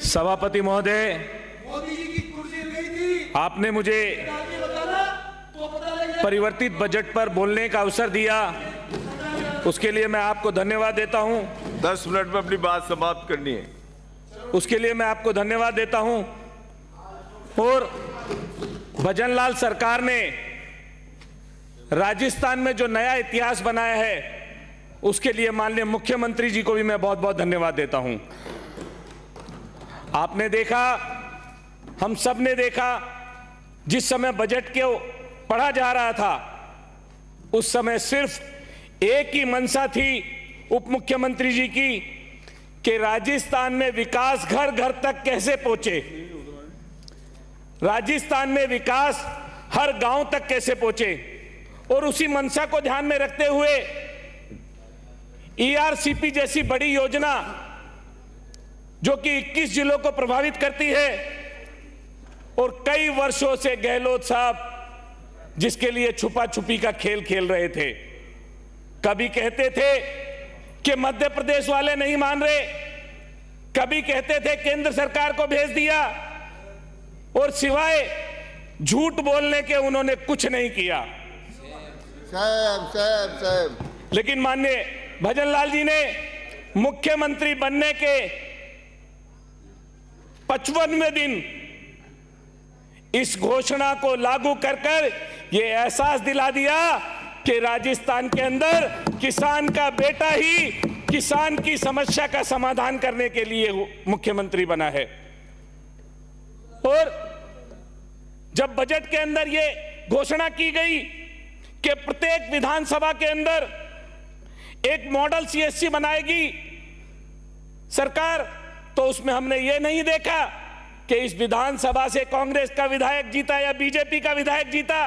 सभापति महोदय, मोदी जी की कुर्सी गई थी, आपने मुझे बताना तो पता लग जाए। परिवर्तित बजट पर बोलने का अवसर दिया, उसके लिए मैं आपको धन्यवाद देता हूं। 10 मिनट में अपनी बात समाप्त करनी है। उसके लिए मैं आपको धन्यवाद देता हूं। और भजनलाल सरकार ने राजस्थान में जो नया इतिहास बनाया है, उसके लिए माननीय मुख्यमंत्री जी को भी मैं बहुत बहुत धन्यवाद देता हूं। आपने देखा, हम सब ने देखा, जिस समय बजट को पढ़ा जा रहा था उस समय सिर्फ एक ही मंशा थी उप मुख्यमंत्री जी की कि राजस्थान में विकास घर घर तक कैसे पहुंचे, राजस्थान में विकास हर गांव तक कैसे पहुंचे। और उसी मंशा को ध्यान में रखते हुए ईआरसीपी जैसी बड़ी योजना जो कि 21 जिलों को प्रभावित करती है, और कई वर्षों से गहलोत साहब जिसके लिए छुपा छुपी का खेल खेल रहे थे। कभी कहते थे कि मध्य प्रदेश वाले नहीं मान रहे, कभी कहते थे केंद्र सरकार को भेज दिया, और सिवाय झूठ बोलने के उन्होंने कुछ नहीं किया। लेकिन माननीय भजनलाल जी ने मुख्यमंत्री बनने के 55वें दिन इस घोषणा को लागू कर कर ये एहसास दिला दिया कि राजस्थान के अंदर किसान का बेटा ही किसान की समस्या का समाधान करने के लिए मुख्यमंत्री बना है। और जब बजट के अंदर ये घोषणा की गई कि प्रत्येक विधानसभा के अंदर एक मॉडल सीएससी बनाएगी सरकार, तो उसमें हमने ये नहीं देखा कि इस विधानसभा से कांग्रेस का विधायक जीता या बीजेपी का विधायक जीता।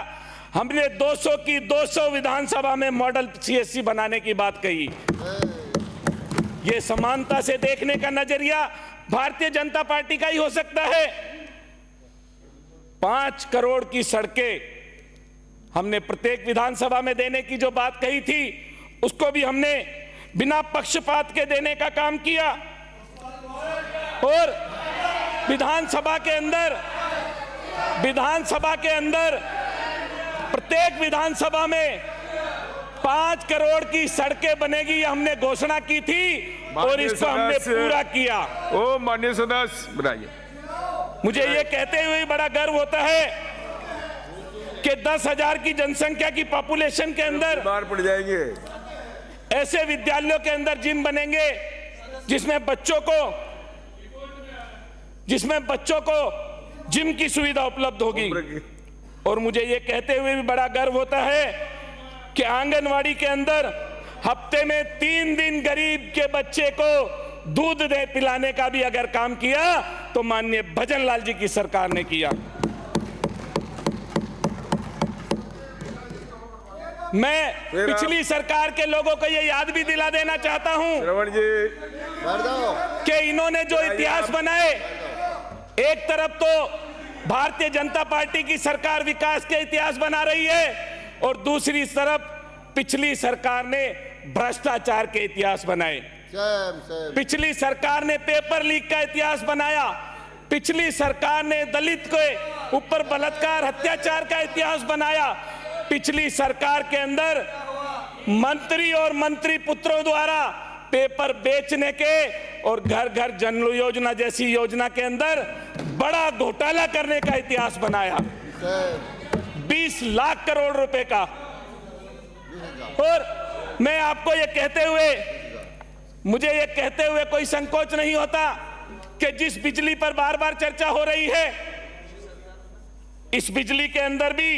हमने 200 की 200 विधानसभा में मॉडल सीएससी बनाने की बात कही। ये समानता से देखने का नजरिया भारतीय जनता पार्टी का ही हो सकता है। 5 करोड़ की सड़कें हमने प्रत्येक विधानसभा में देने की जो बात कही थी, उसको भी हमने बिना पक्षपात के देने का काम किया। और विधानसभा के अंदर प्रत्येक विधानसभा में 5 करोड़ की सड़कें बनेगी, ये हमने घोषणा की थी और इसको हमने पूरा किया। ओ माननीय सदस्य बनाइए। मुझे ये कहते हुए बड़ा गर्व होता है कि 10,000 की जनसंख्या की पॉपुलेशन के अंदर बाहर पड़ जाएंगे, ऐसे विद्यालयों के अंदर जिम बनेंगे जिसमें बच्चों को जिम की सुविधा उपलब्ध होगी। और मुझे ये कहते हुए भी बड़ा गर्व होता है कि आंगनवाड़ी के अंदर हफ्ते में 3 दिन गरीब के बच्चे को दूध पिलाने का भी अगर काम किया तो माननीय भजनलाल जी की सरकार ने किया। मैं पिछली सरकार के लोगों को ये याद भी दिला देना चाहता हूं कि इन्होंने जो इतिहास बनाए, एक तरफ तो भारतीय जनता पार्टी की सरकार विकास के इतिहास बना रही है और दूसरी तरफ पिछली सरकार ने भ्रष्टाचार के इतिहास बनाए। पिछली सरकार ने पेपर लीक का इतिहास बनाया, पिछली सरकार ने दलित के ऊपर बलात्कार अत्याचार का इतिहास बनाया, पिछली सरकार के अंदर मंत्री और मंत्री पुत्रों द्वारा पेपर बेचने के और घर घर जन योजना जैसी योजना के अंदर बड़ा घोटाला करने का इतिहास बनाया, 20 लाख करोड़ रुपए का। और मैं आपको ये कहते हुए, मुझे ये कहते हुए कोई संकोच नहीं होता कि जिस बिजली पर बार बार चर्चा हो रही है, इस बिजली के अंदर भी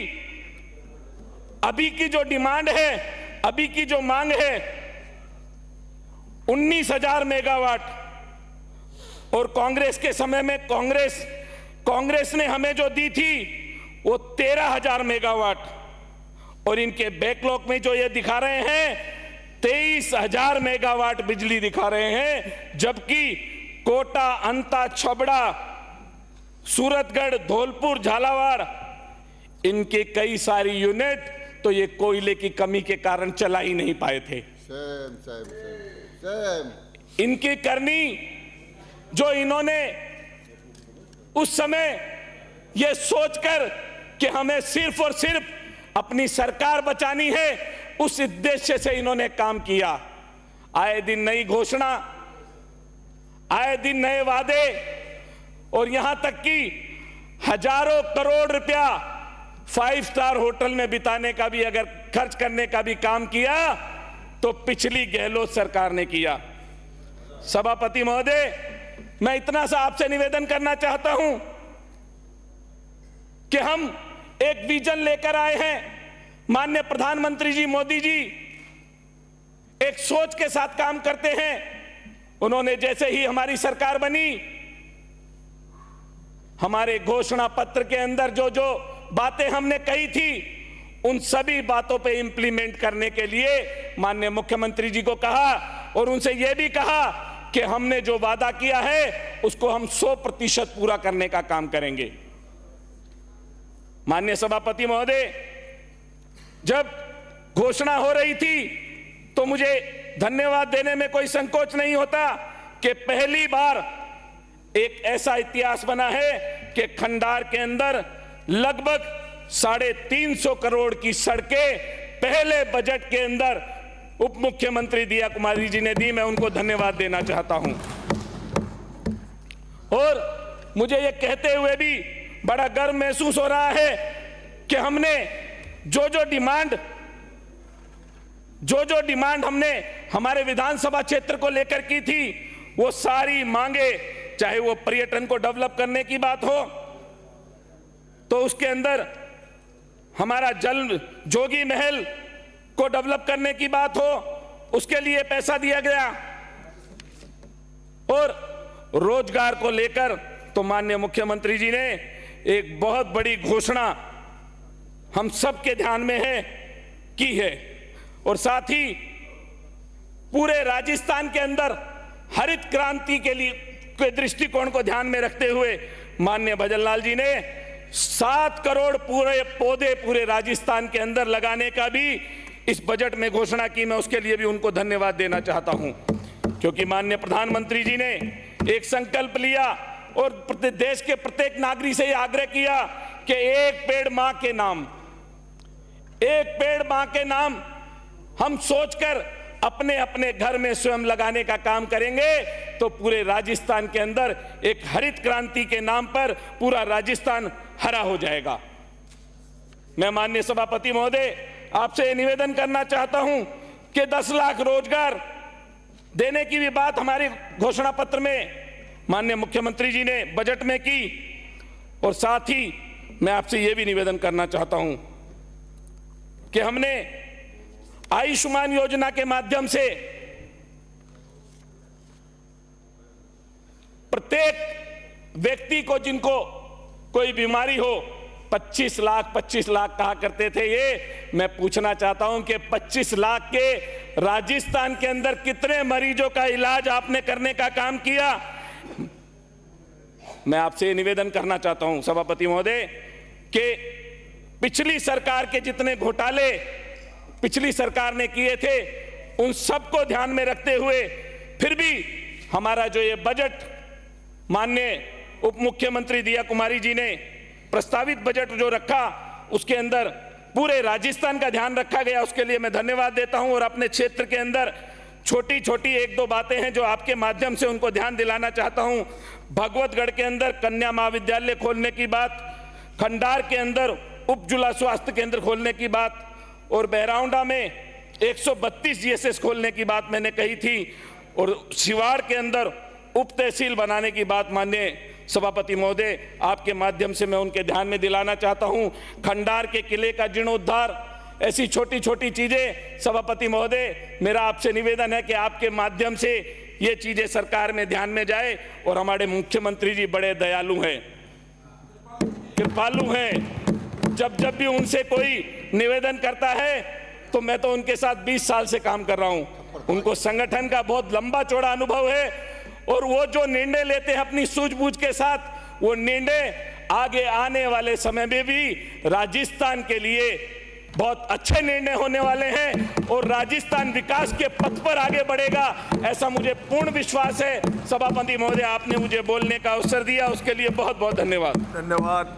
अभी की जो डिमांड है, अभी की जो मांग है 19,000 मेगावाट, और कांग्रेस के समय में कांग्रेस ने हमें जो दी थी वो 13,000 मेगावाट, और इनके बैकलॉग में जो ये दिखा रहे हैं 23,000 मेगावाट बिजली दिखा रहे हैं। जबकि कोटा, अंता, छबड़ा, सूरतगढ़, धौलपुर, झालावाड़, इनके कई सारी यूनिट तो ये कोयले की कमी के कारण चला ही नहीं पाए थे। इनकी करनी जो इन्होंने उस समय यह सोचकर कि हमें सिर्फ और सिर्फ अपनी सरकार बचानी है, उस उद्देश्य से इन्होंने काम किया। आए दिन नई घोषणा, आए दिन नए वादे, और यहां तक कि हजारों करोड़ रुपया 5 स्टार होटल में बिताने का भी, अगर खर्च करने का भी काम किया तो पिछली गहलोत सरकार ने किया। सभापति महोदय, मैं इतना सा आपसे निवेदन करना चाहता हूं कि हम एक विजन लेकर आए हैं। माननीय प्रधानमंत्री जी मोदी जी एक सोच के साथ काम करते हैं। उन्होंने जैसे ही हमारी सरकार बनी, हमारे घोषणा पत्र के अंदर जो जो बातें हमने कही थी, उन सभी बातों पे इंप्लीमेंट करने के लिए माननीय मुख्यमंत्री जी को कहा और उनसे यह भी कहा कि हमने जो वादा किया है उसको हम 100% पूरा करने का काम करेंगे। माननीय सभापति महोदय, जब घोषणा हो रही थी तो मुझे धन्यवाद देने में कोई संकोच नहीं होता कि पहली बार एक ऐसा इतिहास बना है कि खंडार के अंदर लगभग 350 करोड़ की सड़कें पहले बजट के अंदर उप मुख्यमंत्री दिया कुमारी जी ने दी। मैं उनको धन्यवाद देना चाहता हूं। और मुझे यह कहते हुए भी बड़ा गर्व महसूस हो रहा है कि हमने जो जो डिमांड हमने हमारे विधानसभा क्षेत्र को लेकर की थी, वो सारी मांगे, चाहे वो पर्यटन को डेवलप करने की बात हो तो उसके अंदर हमारा जल जोगी महल को डेवलप करने की बात हो, उसके लिए पैसा दिया गया, और रोजगार को लेकर तो माननीय मुख्यमंत्री जी ने एक बहुत बड़ी घोषणा हम सबके ध्यान में है की है। और साथ ही पूरे राजस्थान के अंदर हरित क्रांति के लिए के दृष्टिकोण को ध्यान में रखते हुए माननीय भजनलाल जी ने 7 करोड़ पूरे पौधे पूरे राजस्थान के अंदर लगाने का भी इस बजट में घोषणा की। मैं उसके लिए भी उनको धन्यवाद देना चाहता हूं, क्योंकि माननीय प्रधानमंत्री जी ने एक संकल्प लिया और देश के प्रत्येक नागरिक से आग्रह किया कि एक पेड़ मां के नाम, एक पेड़ मां के नाम हम सोचकर अपने अपने घर में स्वयं लगाने का काम करेंगे तो पूरे राजस्थान के अंदर एक हरित क्रांति के नाम पर पूरा राजस्थान हरा हो जाएगा। मैं माननीय सभापति महोदय आपसे निवेदन करना चाहता हूं कि 10 लाख रोजगार देने की भी बात हमारे घोषणा पत्र में माननीय मुख्यमंत्री जी ने बजट में की। और साथ ही मैं आपसे यह भी निवेदन करना चाहता हूं कि हमने आयुष्मान योजना के माध्यम से प्रत्येक व्यक्ति को जिनको कोई बीमारी हो 25 लाख कहा करते थे, ये मैं पूछना चाहता हूं कि 25 लाख के राजस्थान के अंदर कितने मरीजों का इलाज आपने करने का काम किया। मैं आपसे निवेदन करना चाहता हूं सभापति महोदय कि पिछली सरकार के जितने घोटाले पिछली सरकार ने किए थे उन सबको ध्यान में रखते हुए फिर भी हमारा जो ये बजट माननीय उप मुख्यमंत्री दिया कुमारी जी ने प्रस्तावित बजट जो रखा उसके अंदर पूरे राजस्थान का ध्यान रखा गया, उसके लिए मैं धन्यवाद देता हूं। और अपने क्षेत्र के अंदर छोटी छोटी 1-2 बातें हैं जो आपके माध्यम से उनको ध्यान दिलाना चाहता हूं। भगवतगढ़ के अंदर कन्या महाविद्यालय खोलने की बात, खंडार के अंदर उप जिला स्वास्थ्य केंद्र खोलने की बात, और बहराउंडा में 132 जीएसएस खोलने की बात मैंने कही थी, और शिवाड़ के अंदर उप तहसील बनाने की बात माननीय सभापति महोदय आपके माध्यम से मैं उनके ध्यान में दिलाना चाहता हूं। खंडार के किले का जीर्णोद्धार, ऐसी छोटी छोटी चीजें सभापति महोदय मेरा आपसे निवेदन है कि आपके माध्यम से ये चीजें सरकार में ध्यान में जाए। और हमारे मुख्यमंत्री जी बड़े दयालु हैं, कृपालु हैं। जब जब भी उनसे कोई निवेदन करता है तो मैं तो उनके साथ 20 साल से काम कर रहा हूं। उनको संगठन का बहुत लंबा चौड़ा अनुभव है और वो जो निर्णय लेते हैं अपनी सूझबूझ के साथ, वो निर्णय आगे आने वाले समय में भी राजस्थान के लिए बहुत अच्छे निर्णय होने वाले हैं और राजस्थान विकास के पथ पर आगे बढ़ेगा, ऐसा मुझे पूर्ण विश्वास है। सभापति महोदय, आपने मुझे बोलने का अवसर दिया, उसके लिए बहुत बहुत धन्यवाद। धन्यवाद।